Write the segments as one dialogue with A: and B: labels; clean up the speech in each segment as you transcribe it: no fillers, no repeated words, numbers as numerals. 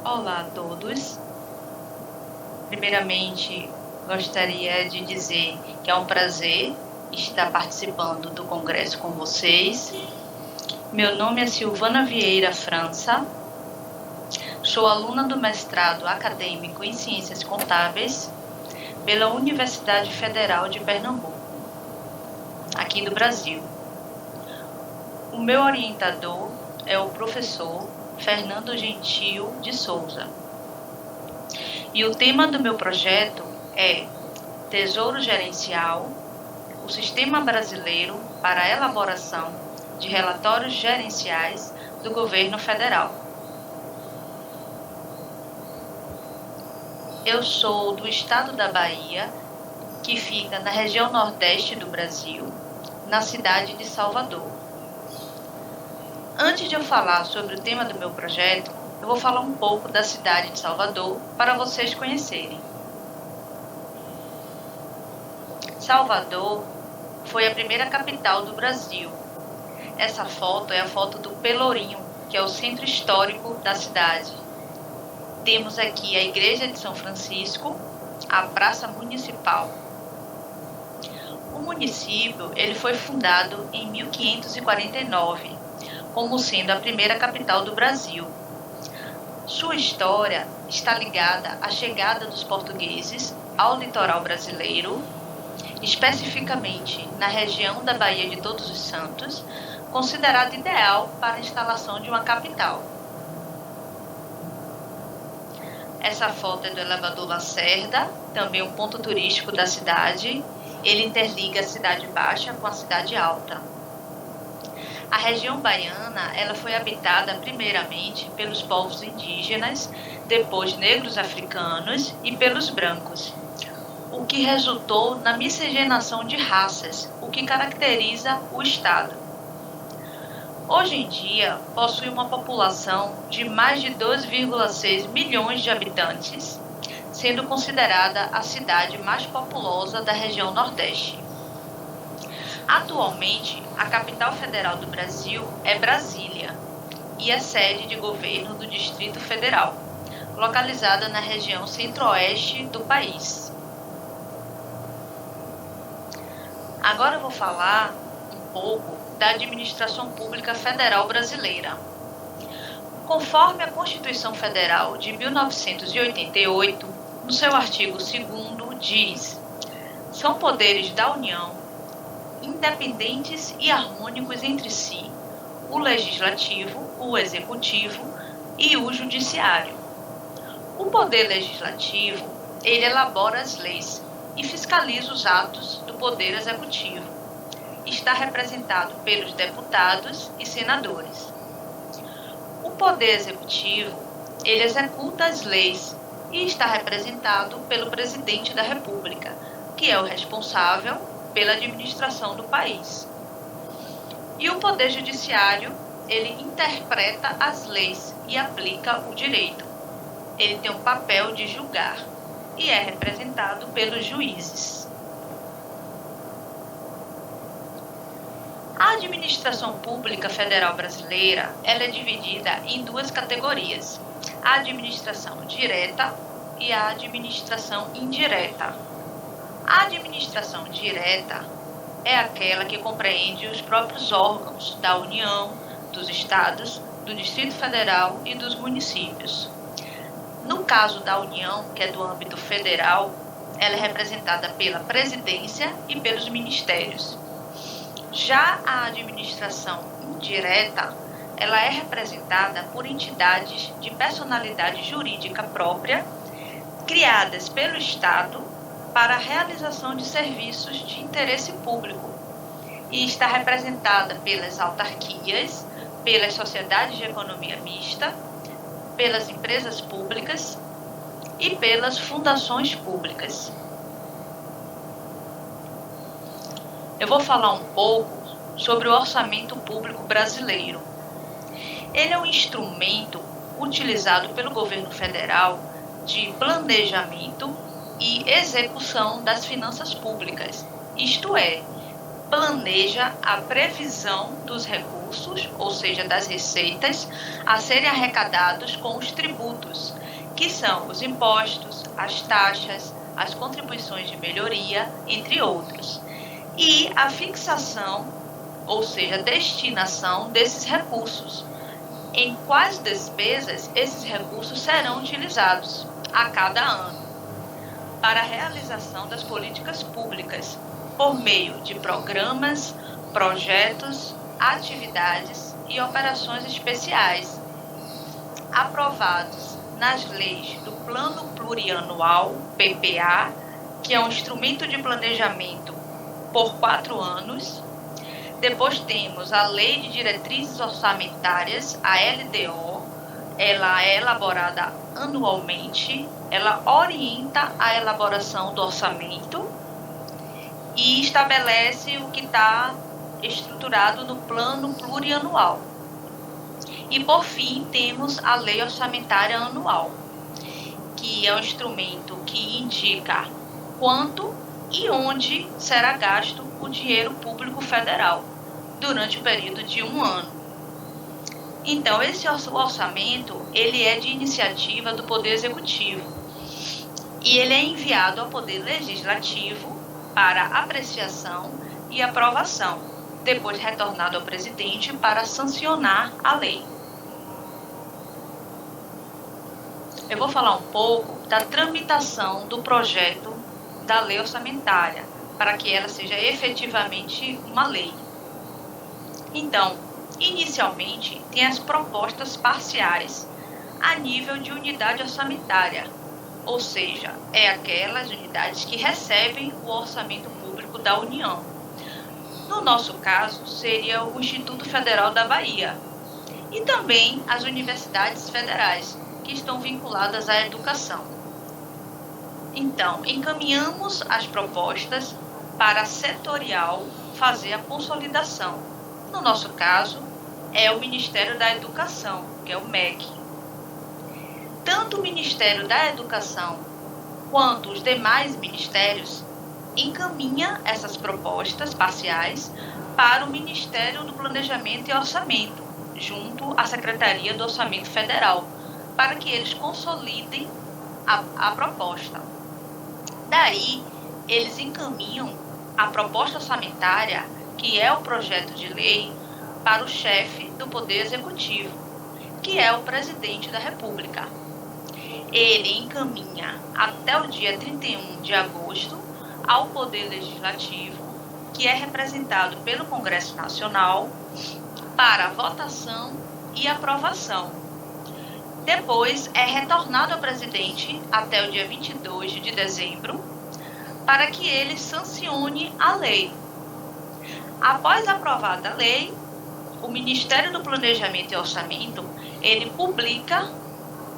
A: Olá a todos. Primeiramente, gostaria de dizer que é um prazer estar participando do congresso com vocês. Meu nome é Silvana Vieira França. Sou aluna do mestrado acadêmico em Ciências Contábeis pela Universidade Federal de Pernambuco, aqui do Brasil. O meu orientador é o professor Fernando Gentil de Souza. E o tema do meu projeto é Tesouro Gerencial, o Sistema Brasileiro para a Elaboração de Relatórios Gerenciais do Governo Federal. Eu sou do estado da Bahia, que fica na região nordeste do Brasil, na cidade de Salvador. Antes de eu falar sobre o tema do meu projeto, eu vou falar um pouco da cidade de Salvador para vocês conhecerem. Salvador foi a primeira capital do Brasil. Essa foto é a foto do Pelourinho, que é o centro histórico da cidade. Temos aqui a Igreja de São Francisco, a Praça Municipal. O município ele foi fundado em 1549, como sendo a primeira capital do Brasil. Sua história está ligada à chegada dos portugueses ao litoral brasileiro, especificamente na região da Baía de Todos os Santos, considerada ideal para a instalação de uma capital. Essa foto é do elevador Lacerda, também um ponto turístico da cidade. Ele interliga a cidade baixa com a cidade alta. A região baiana ela foi habitada primeiramente pelos povos indígenas, depois negros africanos e pelos brancos, o que resultou na miscigenação de raças, o que caracteriza o estado. Hoje em dia, possui uma população de mais de 2,6 milhões de habitantes, sendo considerada a cidade mais populosa da região Nordeste. Atualmente, a capital federal do Brasil é Brasília e é sede de governo do Distrito Federal, localizada na região centro-oeste do país. Agora eu vou falar um pouco da administração pública federal brasileira. Conforme a Constituição Federal de 1988, no seu artigo 2º diz: são poderes da União, independentes e harmônicos entre si, o Legislativo, o Executivo e o Judiciário. O Poder Legislativo, ele elabora as leis e fiscaliza os atos do Poder Executivo. Está representado pelos deputados e senadores. O Poder Executivo, ele executa as leis e está representado pelo Presidente da República, que é o responsável pela administração do país. E o Poder Judiciário, ele interpreta as leis e aplica o direito. Ele tem o papel de julgar e é representado pelos juízes. A administração pública federal brasileira, ela é dividida em duas categorias: a administração direta e a administração indireta. A administração direta é aquela que compreende os próprios órgãos da União, dos estados, do Distrito Federal e dos municípios. No caso da União, que é do âmbito federal, ela é representada pela presidência e pelos ministérios. Já a administração indireta, ela é representada por entidades de personalidade jurídica própria, criadas pelo Estado para a realização de serviços de interesse público, e está representada pelas autarquias, pelas sociedades de economia mista, pelas empresas públicas e pelas fundações públicas. Eu vou falar um pouco sobre o orçamento público brasileiro. Ele é um instrumento utilizado pelo governo federal de planejamento e execução das finanças públicas, isto é, planeja a previsão dos recursos recursos, ou seja, das receitas, a serem arrecadados com os tributos, que são os impostos, as taxas, as contribuições de melhoria, entre outros. E a fixação, ou seja, a destinação desses recursos. Em quais despesas esses recursos serão utilizados a cada ano para a realização das políticas públicas, por meio de programas, projetos, atividades e operações especiais, aprovados nas leis do Plano Plurianual, PPA, que é um instrumento de planejamento por 4 anos. Depois temos a Lei de Diretrizes Orçamentárias, a LDO, ela é elaborada anualmente, ela orienta a elaboração do orçamento e estabelece o que está estruturado no Plano Plurianual. E, por fim, temos a Lei Orçamentária Anual, que é um instrumento que indica quanto e onde será gasto o dinheiro público federal durante o período de 1 ano. Então, esse orçamento, ele é de iniciativa do Poder Executivo e ele é enviado ao Poder Legislativo para apreciação e aprovação, depois retornado ao presidente para sancionar a lei. Eu vou falar um pouco da tramitação do projeto da lei orçamentária, para que ela seja efetivamente uma lei. Então, inicialmente, tem as propostas parciais a nível de unidade orçamentária, ou seja, é aquelas unidades que recebem o orçamento público da União. No nosso caso, seria o Instituto Federal da Bahia e também as universidades federais, que estão vinculadas à educação. Então, encaminhamos as propostas para a setorial fazer a consolidação. No nosso caso, é o Ministério da Educação, que é o MEC. Tanto o Ministério da Educação quanto os demais ministérios encaminham essas propostas parciais para o Ministério do Planejamento e Orçamento, junto à Secretaria do Orçamento Federal, para que eles consolidem a proposta. Daí, eles encaminham a proposta orçamentária, que é o projeto de lei, para o chefe do Poder Executivo, que é o presidente da República. Ele encaminha até o dia 31 de agosto ao Poder Legislativo, que é representado pelo Congresso Nacional, para votação e aprovação. Depois é retornado ao presidente até o dia 22 de dezembro, para que ele sancione a lei. Após aprovada a lei, o Ministério do Planejamento e Orçamento, ele publica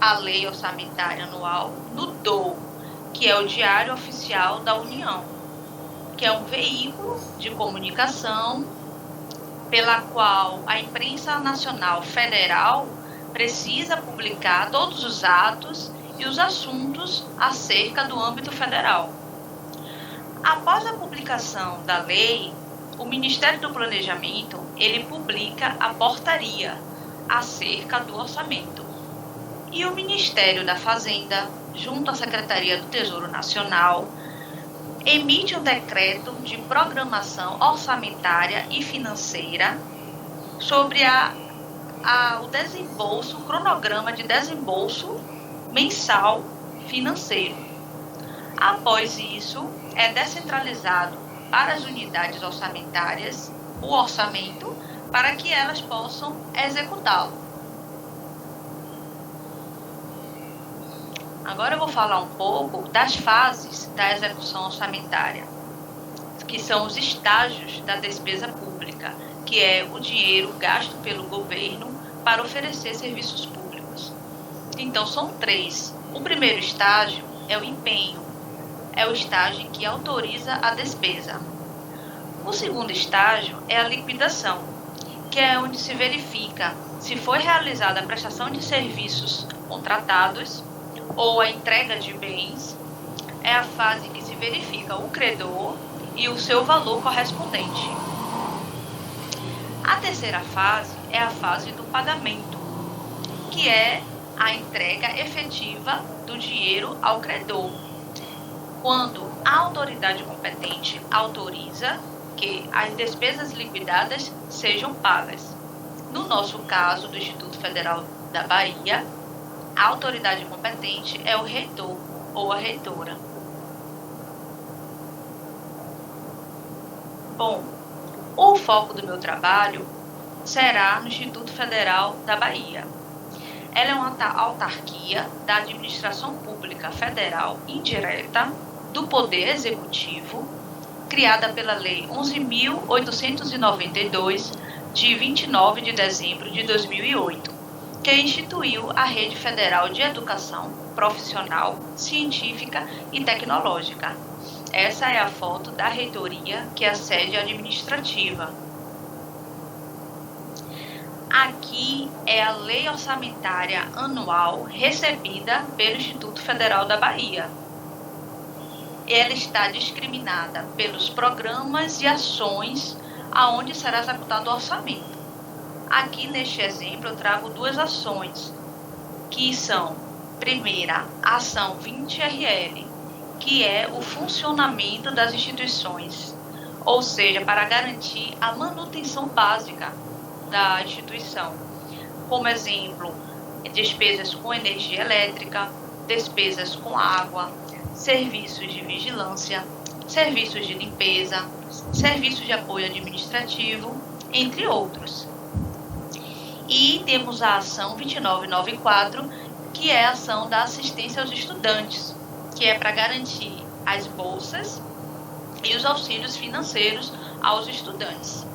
A: a Lei Orçamentária Anual no DOU, que é o Diário Oficial da União, que é um veículo de comunicação pela qual a imprensa nacional federal precisa publicar todos os atos e os assuntos acerca do âmbito federal. Após a publicação da lei, o Ministério do Planejamento, ele publica a portaria acerca do orçamento. E o Ministério da Fazenda, junto à Secretaria do Tesouro Nacional, emite um decreto de programação orçamentária e financeira sobre o desembolso, o cronograma de desembolso mensal financeiro. Após isso, é descentralizado para as unidades orçamentárias o orçamento para que elas possam executá-lo. Agora eu vou falar um pouco das fases da execução orçamentária, que são os estágios da despesa pública, que é o dinheiro gasto pelo governo para oferecer serviços públicos. Então, são 3. O primeiro estágio é o empenho, é o estágio em que autoriza a despesa. O segundo estágio é a liquidação, que é onde se verifica se foi realizada a prestação de serviços contratados ou a entrega de bens. É a fase que se verifica o credor e o seu valor correspondente. A terceira fase é a fase do pagamento, que é a entrega efetiva do dinheiro ao credor, quando a autoridade competente autoriza que as despesas liquidadas sejam pagas. No nosso caso, do Instituto Federal da Bahia, a autoridade competente é o reitor ou a reitora. Bom, o foco do meu trabalho será no Instituto Federal da Bahia. Ela é uma autarquia da administração pública federal indireta do Poder Executivo, criada pela Lei 11.892, de 29 de dezembro de 2008, que instituiu a Rede Federal de Educação Profissional, Científica e Tecnológica. Essa é a foto da reitoria, que é a sede administrativa. Aqui é a Lei Orçamentária Anual recebida pelo Instituto Federal da Bahia. Ela está discriminada pelos programas e ações aonde será executado o orçamento. Aqui neste exemplo eu trago duas ações, que são, primeira, a ação 20RL, que é o funcionamento das instituições, ou seja, para garantir a manutenção básica da instituição. Como exemplo, despesas com energia elétrica, despesas com água, serviços de vigilância, serviços de limpeza, serviços de apoio administrativo, entre outros. E temos a ação 2994, que é a ação da assistência aos estudantes, que é para garantir as bolsas e os auxílios financeiros aos estudantes.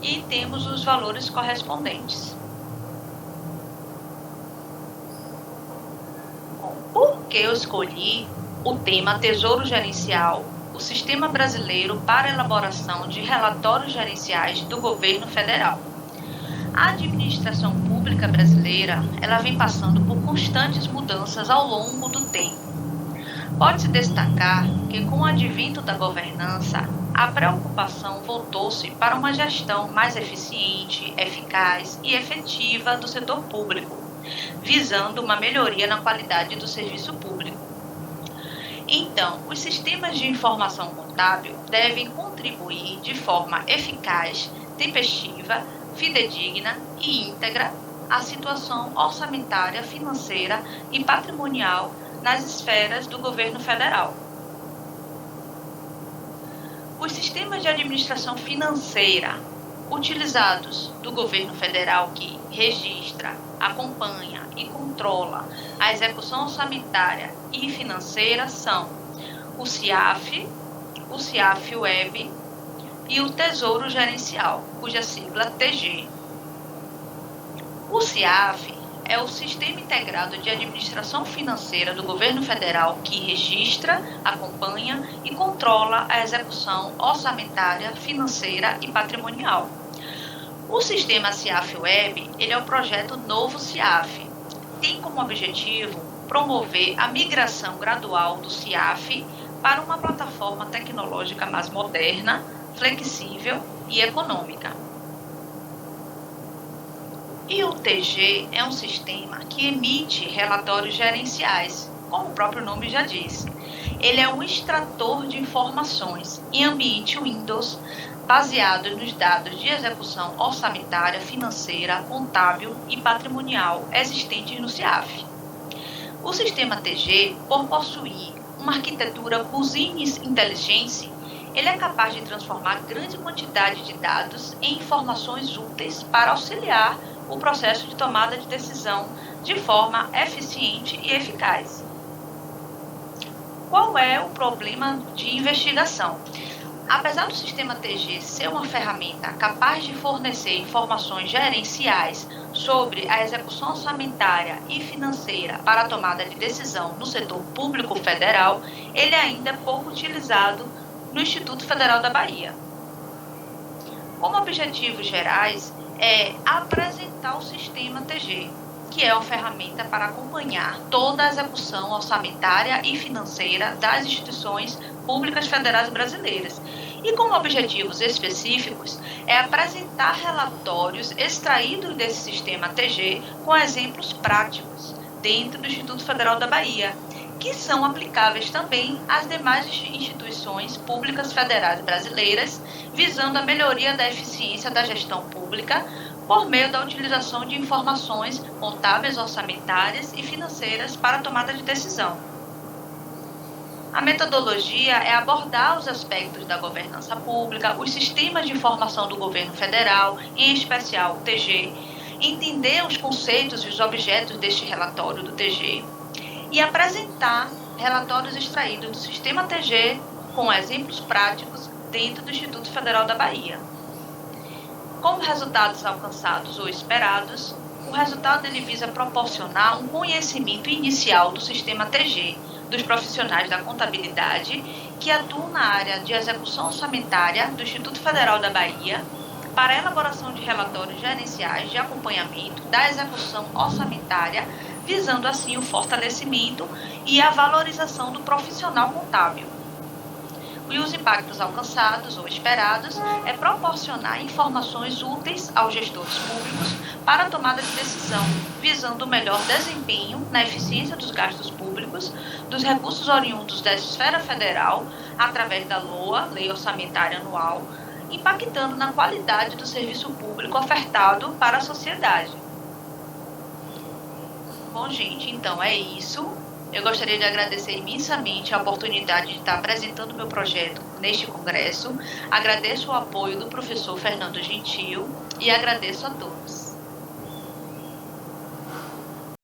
A: E temos os valores correspondentes. Bom, por que eu escolhi o tema Tesouro Gerencial, o Sistema Brasileiro para a Elaboração de Relatórios Gerenciais do Governo Federal? A administração pública brasileira, ela vem passando por constantes mudanças ao longo do tempo. Pode-se destacar que, com o advento da governança, a preocupação voltou-se para uma gestão mais eficiente, eficaz e efetiva do setor público, visando uma melhoria na qualidade do serviço público. Então, os sistemas de informação contábil devem contribuir de forma eficaz, tempestiva, fidedigna e íntegra à situação orçamentária, financeira e patrimonial nas esferas do governo federal. Os sistemas de administração financeira utilizados do governo federal, que registra, acompanha e controla a execução orçamentária e financeira, são o CIAF, o CIAF-Web e o Tesouro Gerencial, cuja sigla TG. O CIAF é o Sistema Integrado de Administração Financeira do Governo Federal, que registra, acompanha e controla a execução orçamentária, financeira e patrimonial. O sistema CIAF-Web, ele é o projeto Novo CIAF. Tem como objetivo promover a migração gradual do CIAF para uma plataforma tecnológica mais moderna, flexível e econômica. E o TG é um sistema que emite relatórios gerenciais, como o próprio nome já diz. Ele é um extrator de informações em ambiente Windows, baseado nos dados de execução orçamentária, financeira, contábil e patrimonial existentes no CIAF. O sistema TG, por possuir uma arquitetura Business Intelligence, ele é capaz de transformar grande quantidade de dados em informações úteis para auxiliar o processo de tomada de decisão de forma eficiente e eficaz. Qual é o problema de investigação? Apesar do sistema TG ser uma ferramenta capaz de fornecer informações gerenciais sobre a execução orçamentária e financeira para a tomada de decisão no setor público federal, ele ainda é pouco utilizado no Instituto Federal da Bahia. Como objetivos gerais, é apresentar o sistema TG, que é uma ferramenta para acompanhar toda a execução orçamentária e financeira das instituições públicas federais brasileiras E como objetivos específicos, é apresentar relatórios extraídos desse sistema TG com exemplos práticos dentro do Instituto Federal da Bahia, que são aplicáveis também às demais instituições públicas federais brasileiras, visando a melhoria da eficiência da gestão pública por meio da utilização de informações contábeis, orçamentárias e financeiras para a tomada de decisão. A metodologia é abordar os aspectos da governança pública, os sistemas de informação do governo federal, em especial o TG, entender os conceitos e os objetos deste relatório do TG e apresentar relatórios extraídos do sistema TG com exemplos práticos dentro do Instituto Federal da Bahia. Como resultados alcançados ou esperados, o resultado ele visa proporcionar um conhecimento inicial do sistema TG, dos profissionais da contabilidade que atuam na área de execução orçamentária do Instituto Federal da Bahia para a elaboração de relatórios gerenciais de acompanhamento da execução orçamentária, visando assim o fortalecimento e a valorização do profissional contábil. E os impactos alcançados ou esperados é proporcionar informações úteis aos gestores públicos para a tomada de decisão, visando o melhor desempenho na eficiência dos gastos públicos, dos recursos oriundos da esfera federal, através da LOA, Lei Orçamentária Anual, impactando na qualidade do serviço público ofertado para a sociedade. Bom, gente, então é isso. Eu gostaria de agradecer imensamente a oportunidade de estar apresentando meu projeto neste congresso. Agradeço o apoio do professor Fernando Gentil e agradeço a todos.